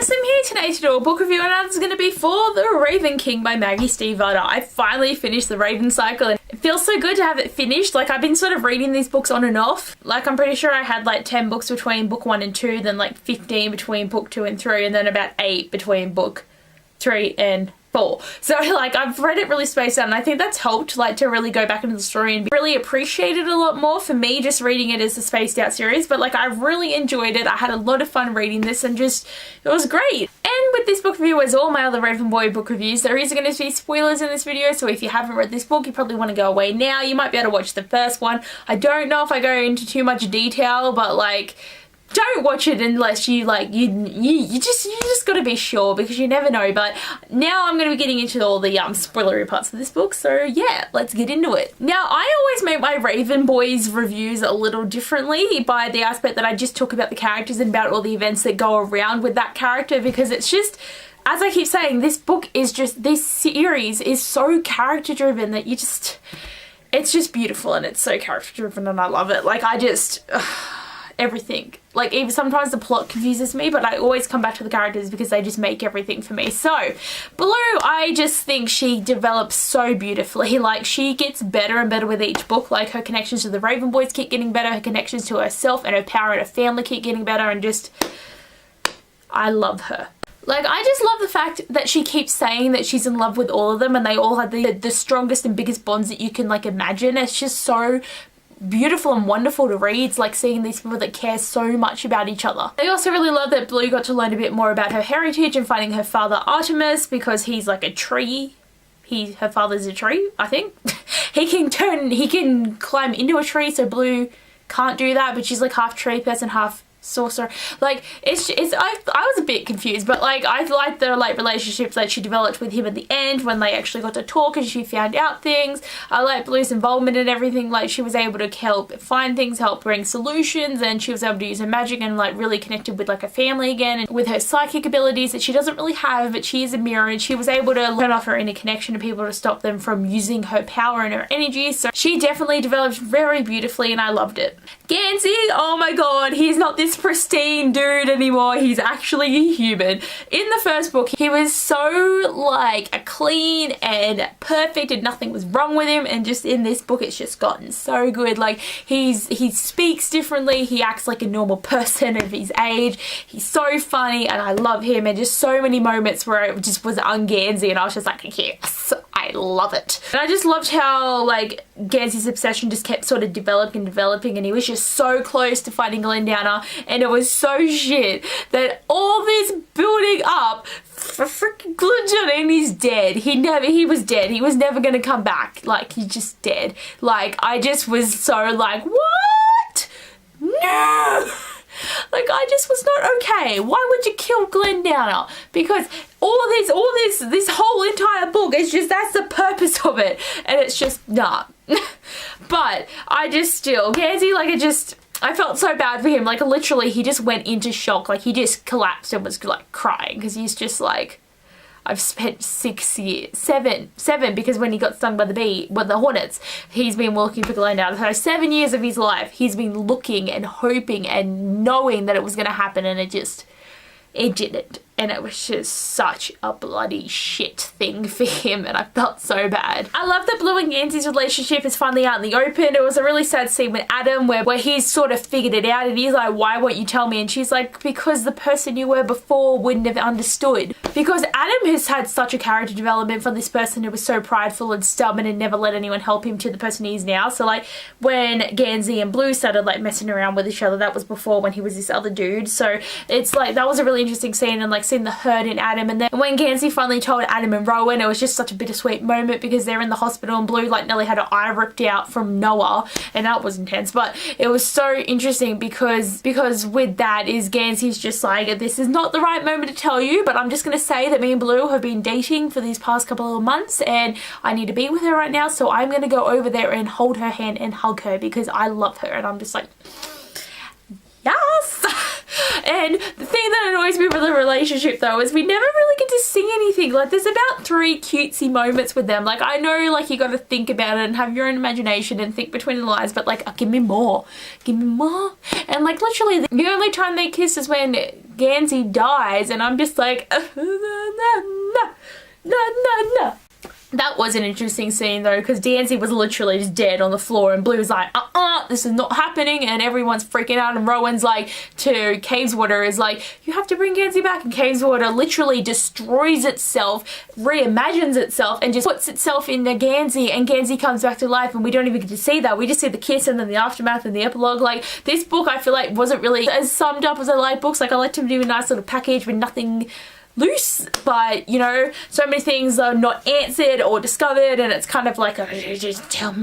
guys, I'm here today to do a book review, and that's going to be for The Raven King by Maggie Stiefvater. I finally finished the Raven cycle and it feels so good to have it finished. Like, I've been sort of reading these books on and off. Like, I'm pretty sure I had like 10 books between book 1 and 2, then like 15 between book 2 and 3, and then about 8 between book 3 and 4. So like, I've read it really spaced out, and I think that's helped like to really go back into the story and really appreciate it a lot more. For me, just reading it as a spaced out series, but like, I really enjoyed it. I had a lot of fun reading this, and just it was great. And with this book review, as all my other Raven Boy book reviews, there is going to be spoilers in this video, so if you haven't read this book, you probably want to go away now. You might be able to watch the first one. I don't know if I go into too much detail, but like, don't watch it unless you like, you just gotta be sure, because you never know. But now I'm gonna be getting into all the spoilery parts of this book, so yeah, let's get into it. Now, I always make my Raven Boys reviews a little differently by the aspect that I just talk about the characters and about all the events that go around with that character, because it's just, as I keep saying, this book is just, this series is so character driven that you just, it's just beautiful, and it's so character driven, and I love it. Like, I just, everything. Like, even sometimes the plot confuses me, but I always come back to the characters because they just make everything for me. So, Blue, I just think she develops so beautifully. Like, she gets better and better with each book. Like, her connections to the Raven Boys keep getting better, her connections to herself and her power and her family keep getting better, and just, I love her. Like, I just love the fact that she keeps saying that she's in love with all of them, and they all have the strongest and biggest bonds that you can like imagine. It's just so beautiful and wonderful to read. It's like seeing these people that care so much about each other. I also really love that Blue got to learn a bit more about her heritage and finding her father Artemis, because he's like a tree. Her father's a tree, I think. he can climb into a tree, so Blue can't do that, but she's like half tree person, half sorcerer. Like, I was a bit confused, but like, I liked the like relationships that she developed with him at the end when they actually got to talk and she found out things. I like Blue's involvement in everything. Like, she was able to help find things, help bring solutions, and she was able to use her magic and like really connected with like a family again, and with her psychic abilities that she doesn't really have, but she is a mirror, and she was able to turn off her inner connection to people to stop them from using her power and her energy. So she definitely developed very beautifully, and I loved it. Gansey, oh my god, he's not this pristine dude anymore. He's actually a human. In the first book, he was so like a clean and perfect and nothing was wrong with him, and just in this book it's just gotten so good. Like, he speaks differently, he acts like a normal person of his age, he's so funny, and I love him, and just so many moments where it just was un-Gansey, and I was just like, yes, I love it. And I just loved how like Gansey's obsession just kept sort of developing, and he was just so close to finding Glendowner, and it was so shit that all this building up for freaking Glendowner, and he's dead. He was dead. He was never gonna come back. Like, he's just dead. Like, I just was so like, what? No! Like, I just was not okay. Why would you kill Glendowner? Because this whole entire book is just, that's the purpose of it, and it's just nah. But I just still, Gansey, like, I felt so bad for him. Like, literally, he just went into shock. Like, he just collapsed and was like crying, because he's just like, I've spent 6 years, seven, because when he got stung by the hornets, he's been looking for Glendowner. So 7 years of his life, he's been looking and hoping and knowing that it was going to happen, and it didn't. And it was just such a bloody shit thing for him, and I felt so bad. I love that Blue and Gansey's relationship is finally out in the open. It was a really sad scene with Adam where he's sort of figured it out, and he's like, why won't you tell me? And she's like, because the person you were before wouldn't have understood. Because Adam has had such a character development from this person who was so prideful and stubborn and never let anyone help him, to the person he is now. So like, when Gansey and Blue started like messing around with each other, that was before, when he was this other dude. So it's like, that was a really interesting scene, and like seeing the hurt in Adam. And then when Gansey finally told Adam and Rowan, it was just such a bittersweet moment, because they're in the hospital and Blue like nearly had her eye ripped out from Noah, and that was intense. But it was so interesting because with that is Gansey's just like, this is not the right moment to tell you, but I'm just going to say that me and Blue have been dating for these past couple of months, and I need to be with her right now, so I'm going to go over there and hold her hand and hug her, because I love her. And I'm just like, yes! And the thing that annoys me with the relationship though is we never really get to see anything. Like there's about 3 cutesy moments with them. Like I know like you got to think about it and have your own imagination and think between the lines, but like give me more. Give me more. And like literally the only time they kiss is when Gansey dies and I'm just like no. That was an interesting scene though, because Gansey was literally just dead on the floor and Blue's like, this is not happening, and everyone's freaking out, and Rowan's like to Caveswater is like, you have to bring Gansey back, and Caveswater literally destroys itself, reimagines itself, and just puts itself into Gansey, and Gansey comes back to life, and we don't even get to see that. We just see the kiss and then the aftermath and the epilogue. Like this book I feel like wasn't really as summed up as I like books. Like I like to do a nice little package with nothing loose, but you know, so many things are not answered or discovered, and it's kind of like just tell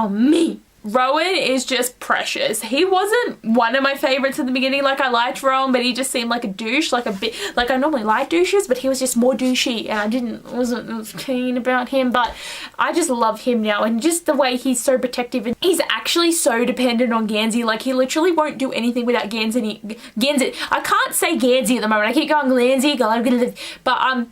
me. Rowan is just precious. He wasn't one of my favorites at the beginning. Like I liked Rowan, but he just seemed like a douche, like a bit like I normally like douches, but he was just more douchey and I wasn't keen about him. But I just love him now, and just the way he's so protective, and he's actually so dependent on Gansey. Like he literally won't do anything without Gansey. I can't say Gansey at the moment. I keep going Gansey, but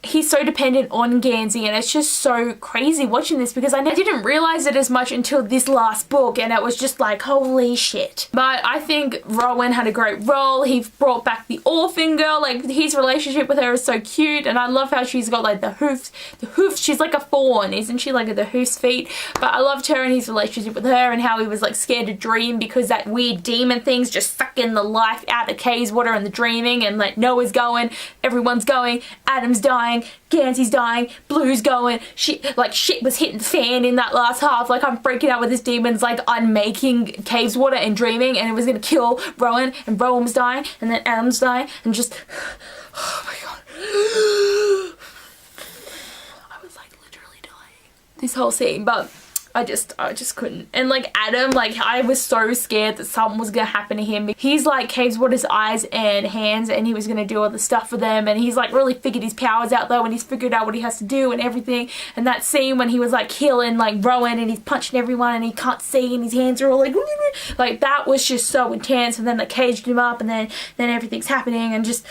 he's so dependent on Gansey, and it's just so crazy watching this because I didn't realize it as much until this last book, and it was just like holy shit. But I think Rowan had a great role. He brought back the orphan girl. Like his relationship with her is so cute, and I love how she's got like the hoofs. She's like a fawn, isn't she? Like the hoofs feet. But I loved her and his relationship with her, and how he was like scared to dream because that weird demon thing's just sucking the life out of Caveswater and the dreaming, and like Noah's going, everyone's going, Adam's dying, Gansey's dying, Blue's going, shit was hitting the fan in that last half. Like I'm freaking out with this demon's like unmaking Caveswater and dreaming, and it was gonna kill Rowan, and Rowan was dying, and then Adam's dying, and just oh my god. I was like literally dying this whole scene, but I just couldn't. And like Adam, like I was so scared that something was gonna happen to him. He's like Caveswater's eyes and hands, and he was gonna do all the stuff for them, and he's like really figured his powers out though, and he's figured out what he has to do and everything. And that scene when he was like killing like Rowan and he's punching everyone and he can't see and his hands are all like that was just so intense. And then they caged him up, and then everything's happening, and just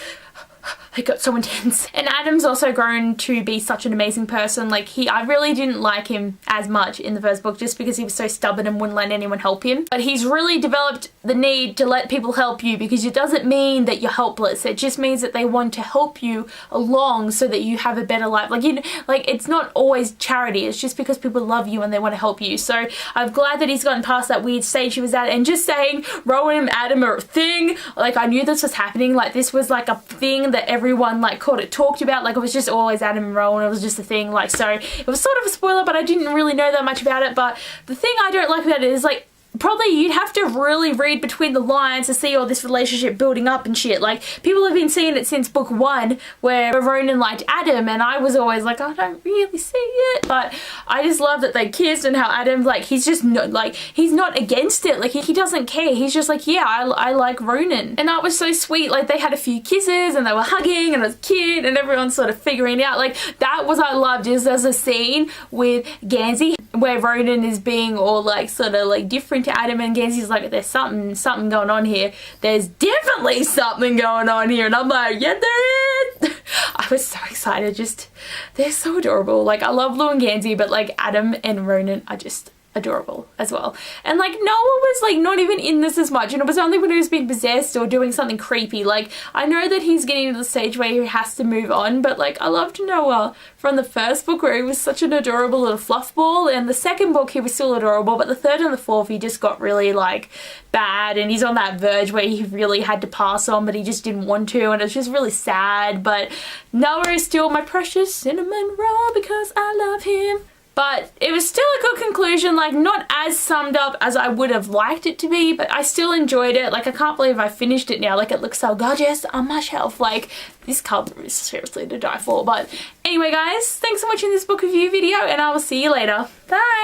it got so intense. And Adam's also grown to be such an amazing person. Like I really didn't like him as much in the first book just because he was so stubborn and wouldn't let anyone help him. But he's really developed the need to let people help you, because it doesn't mean that you're helpless. It just means that they want to help you along so that you have a better life. Like, you know, like it's not always charity. It's just because people love you and they want to help you. So I'm glad that he's gotten past that weird stage he was at, and just saying Rowan and Adam are a thing. Like I knew this was happening. Like this was like a thing that everyone like talked about. Like it was just always Adam and Rowan. It was just a thing. Like, so it was sort of a spoiler, but I didn't really know that much about it. But the thing I don't like about it is like probably you'd have to really read between the lines to see all this relationship building up and shit. Like people have been seeing it since book 1 where Ronan liked Adam, and I was always like, I don't really see it. But I just love that they kissed, and how Adam, like, he's just not like, he's not against it. Like he doesn't care. He's just like, yeah, I like Ronan. And that was so sweet. Like they had a few kisses and they were hugging and it was cute, and everyone's sort of figuring it out. Like that was, I loved, is there's a scene with Gansey where Ronan is being all like sort of like different to Adam, and Gansey's like, there's something going on here. There's definitely something going on here. And I'm like, yeah, there is. I was so excited. Just, they're so adorable. Like I love Blue and Gansey, but like Adam and Ronan are just adorable as well. And like Noah was like not even in this as much, and it was only when he was being possessed or doing something creepy. Like I know that he's getting to the stage where he has to move on, but like I loved Noah from the first book where he was such an adorable little fluff ball, and the second book he was still adorable, but the third and the fourth he just got really like bad, and he's on that verge where he really had to pass on but he just didn't want to, and it's just really sad. But Noah is still my precious cinnamon roll because I love him. But it was still a good conclusion, like not as summed up as I would have liked it to be, but I still enjoyed it. Like I can't believe I finished it now. Like it looks so gorgeous on my shelf. Like this cover is seriously to die for. But anyway guys, thanks for watching this book review video, and I will see you later. Bye!